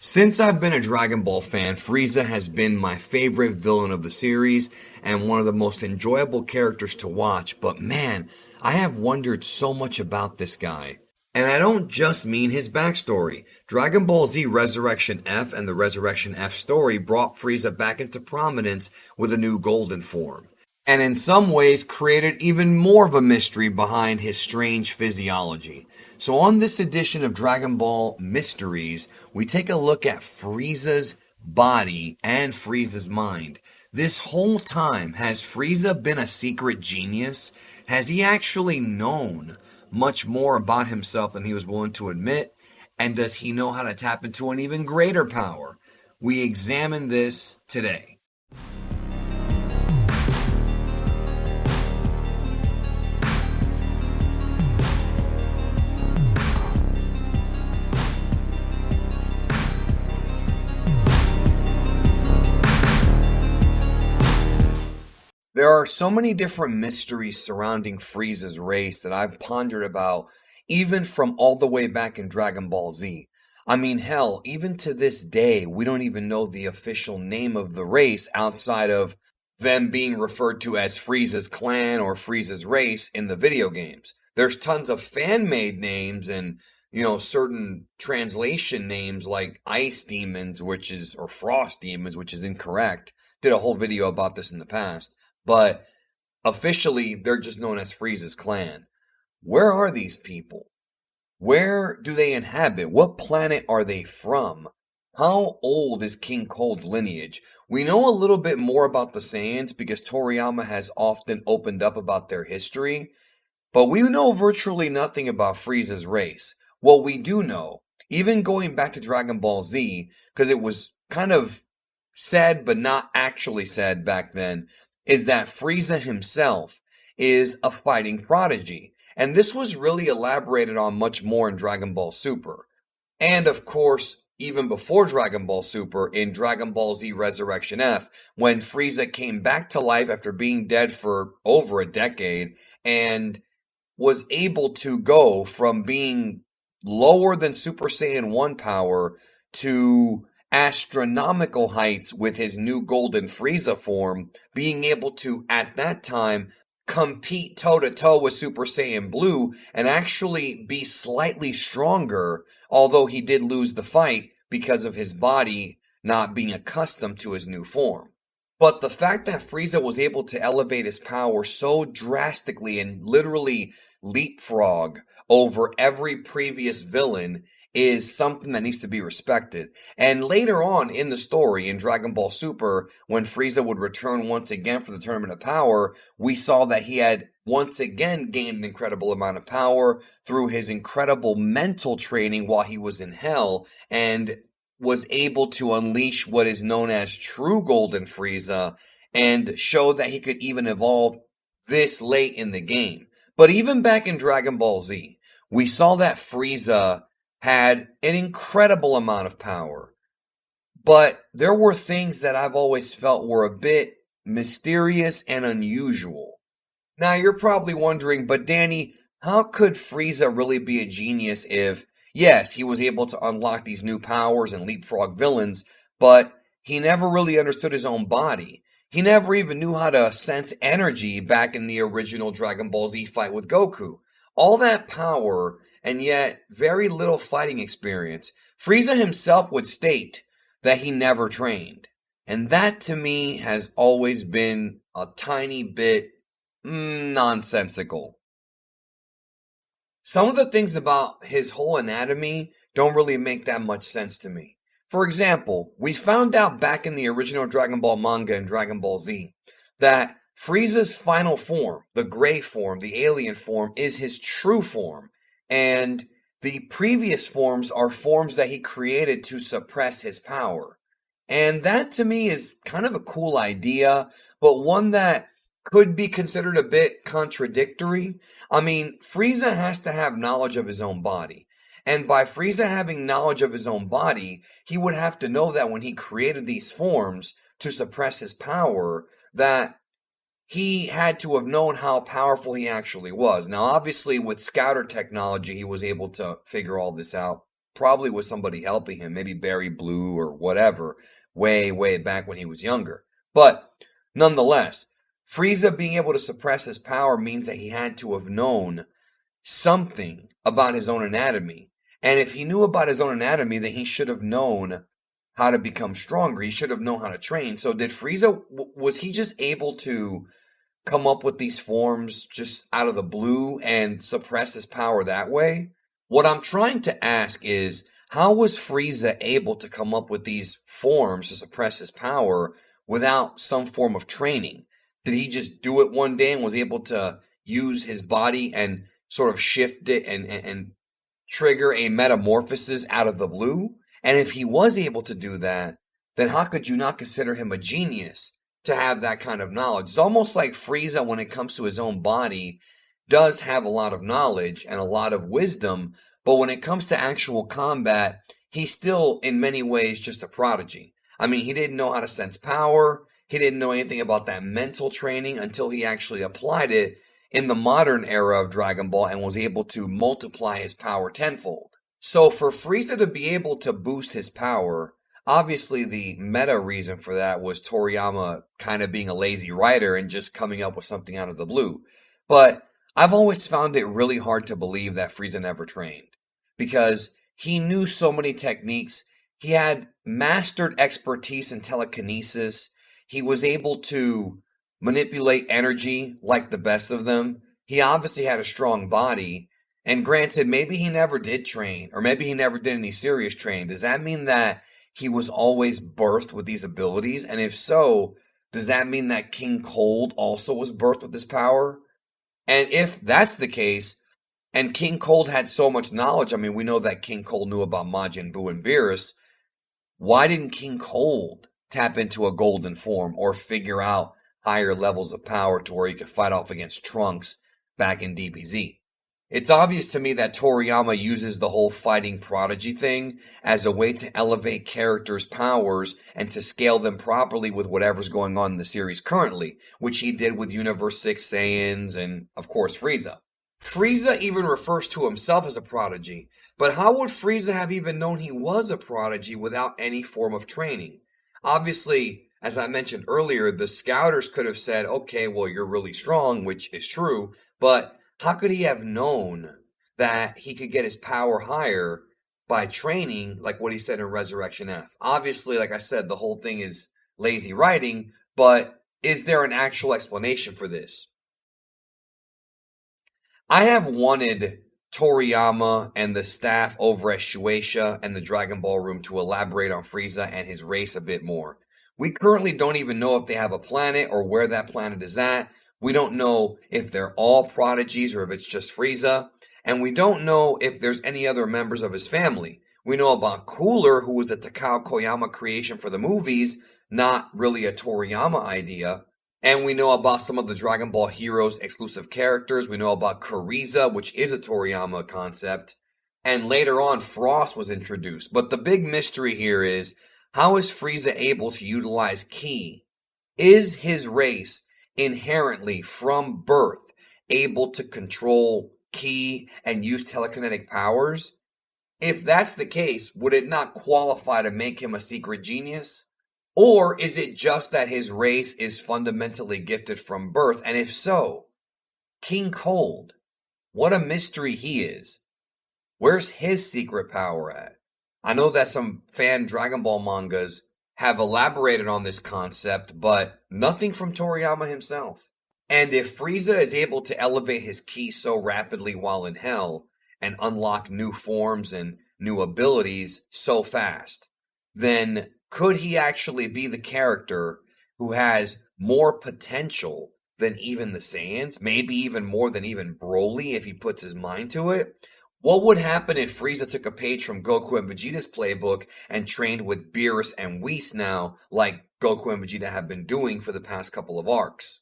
Since I've been a Dragon Ball fan, Frieza has been my favorite villain of the series and one of the most enjoyable characters to watch, but man, I have wondered so much about this guy. And I don't just mean his backstory. Dragon Ball Z Resurrection F and the Resurrection F story brought Frieza back into prominence with a new golden form, and in some ways created even more of a mystery behind his strange physiology. So on this edition of Dragon Ball Mysteries, we take a look at Frieza's body and Frieza's mind. This whole time, has Frieza been a secret genius? Has he actually known much more about himself than he was willing to admit? And does he know how to tap into an even greater power? We examine this today. There are so many different mysteries surrounding Frieza's race that I've pondered about, even from all the way back in Dragon Ball Z. I mean, hell, even to this day, we don't even know the official name of the race outside of them being referred to as Frieza's clan or Frieza's race in the video games. There's tons of fan-made names and, certain translation names like Ice Demons, or Frost Demons, which is incorrect. Did a whole video about this in the past. But officially, they're just known as Frieza's clan. Where are these people? Where do they inhabit? What planet are they from? How old is King Cold's lineage? We know a little bit more about the Saiyans because Toriyama has often opened up about their history, but we know virtually nothing about Frieza's race. What we do know, even going back to Dragon Ball Z, because it was kind of said but not actually said back then, is that Frieza himself is a fighting prodigy. And this was really elaborated on much more in Dragon Ball Super. And of course, even before Dragon Ball Super, in Dragon Ball Z Resurrection F, when Frieza came back to life after being dead for over a decade and was able to go from being lower than Super Saiyan 1 power to astronomical heights with his new Golden Frieza form, being able to, at that time, compete toe-to-toe with Super Saiyan Blue and actually be slightly stronger, although he did lose the fight because of his body not being accustomed to his new form. But the fact that Frieza was able to elevate his power so drastically and literally leapfrog over every previous villain is something that needs to be respected. And later on in the story, in Dragon Ball Super, when Frieza would return once again for the Tournament of Power, we saw that he had once again gained an incredible amount of power through his incredible mental training while he was in Hell, and was able to unleash what is known as true Golden Frieza, and show that he could even evolve this late in the game. But even back in Dragon Ball Z, we saw that Frieza had an incredible amount of power. But there were things that I've always felt were a bit mysterious and unusual. Now you're probably wondering, but Danny, how could Frieza really be a genius if, yes, he was able to unlock these new powers and leapfrog villains, but he never really understood his own body? He never even knew how to sense energy back in the original Dragon Ball Z fight with Goku. All that power, and yet very little fighting experience. Frieza himself would state that he never trained. And that to me has always been a tiny bit nonsensical. Some of the things about his whole anatomy don't really make that much sense to me. For example, we found out back in the original Dragon Ball manga and Dragon Ball Z that Frieza's final form, the gray form, the alien form, is his true form. And the previous forms are forms that he created to suppress his power. And that to me is kind of a cool idea, but one that could be considered a bit contradictory. I mean, Frieza has to have knowledge of his own body. And by Frieza having knowledge of his own body, he would have to know that when he created these forms to suppress his power, that he had to have known how powerful he actually was. Now, obviously, with scouter technology, he was able to figure all this out. probably with somebody helping him, maybe Barry Blue or whatever, way back when he was younger. But nonetheless, Frieza being able to suppress his power means that he had to have known something about his own anatomy. And if he knew about his own anatomy, then he should have known how to become stronger. He should have known how to train. So did Frieza, was he just able to come up with these forms just out of the blue and suppress his power that way? What I'm trying to ask is, how was Frieza able to come up with these forms to suppress his power without some form of training? Did he just do it one day and was able to use his body and sort of shift it and trigger a metamorphosis out of the blue? And if he was able to do that, then how could you not consider him a genius to have that kind of knowledge? It's almost like Frieza, when it comes to his own body, does have a lot of knowledge and a lot of wisdom, but when it comes to actual combat, he's still in many ways just a prodigy. I mean, he didn't know how to sense power. He didn't know anything about that mental training until he actually applied it in the modern era of Dragon Ball and was able to multiply his power tenfold. So for Frieza to be able to boost his power, obviously the meta reason for that was Toriyama kind of being a lazy writer and just coming up with something out of the blue. But I've always found it really hard to believe that Frieza never trained, because he knew so many techniques. He had mastered expertise in telekinesis. He was able to manipulate energy like the best of them. He obviously had a strong body. And granted, maybe he never did train, or maybe he never did any serious training. Does that mean that he was always birthed with these abilities? And if so, does that mean that King Cold also was birthed with this power? And if that's the case, and King Cold had so much knowledge, I mean, we know that King Cold knew about Majin Buu and Beerus. Why didn't King Cold tap into a golden form or figure out higher levels of power to where he could fight off against Trunks back in DBZ? It's obvious to me that Toriyama uses the whole fighting prodigy thing as a way to elevate characters' powers and to scale them properly with whatever's going on in the series currently, which he did with Universe 6 Saiyans and, of course, Frieza. Frieza even refers to himself as a prodigy, but how would Frieza have even known he was a prodigy without any form of training? Obviously, as I mentioned earlier, the scouters could have said, okay, well, you're really strong, which is true, but how could he have known that he could get his power higher by training, like what he said in Resurrection F? Obviously, like I said, the whole thing is lazy writing, but is there an actual explanation for this? I have wanted Toriyama and the staff over at Shueisha and the Dragon Ball Room to elaborate on Frieza and his race a bit more. We currently don't even know if they have a planet or where that planet is at. We don't know if they're all prodigies or if it's just Frieza. And we don't know if there's any other members of his family. We know about Cooler, who was the Takao Koyama creation for the movies, not really a Toriyama idea. And we know about some of the Dragon Ball Heroes exclusive characters. We know about Kuriza, which is a Toriyama concept. And later on, Frost was introduced. But the big mystery here is, how is Frieza able to utilize Ki? Is his race inherently, from birth, able to control Ki and use telekinetic powers? If that's the case, would it not qualify to make him a secret genius? Or is it just that his race is fundamentally gifted from birth? And if so, King Cold, what a mystery he is. Where's his secret power at? I know that some fan Dragon Ball mangas have elaborated on this concept, but nothing from Toriyama himself. And if Frieza is able to elevate his ki so rapidly while in Hell and unlock new forms and new abilities so fast, then could he actually be the character who has more potential than even the Saiyans? Maybe even more than even Broly if he puts his mind to it? What would happen if Frieza took a page from Goku and Vegeta's playbook and trained with Beerus and Whis now, like Goku and Vegeta have been doing for the past couple of arcs?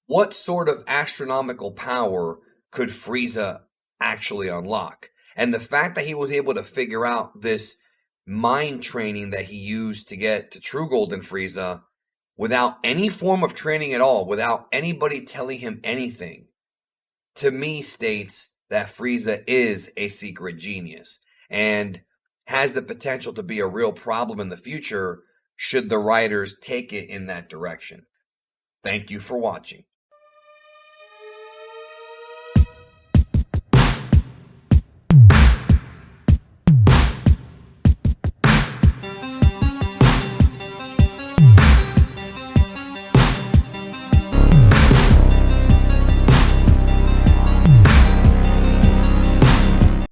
What sort of astronomical power could Frieza actually unlock? And the fact that he was able to figure out this mind training that he used to get to True Golden Frieza without any form of training at all, without anybody telling him anything, to me states that Frieza is a secret genius. And has the potential to be a real problem in the future should the writers take it in that direction. Thank you for watching.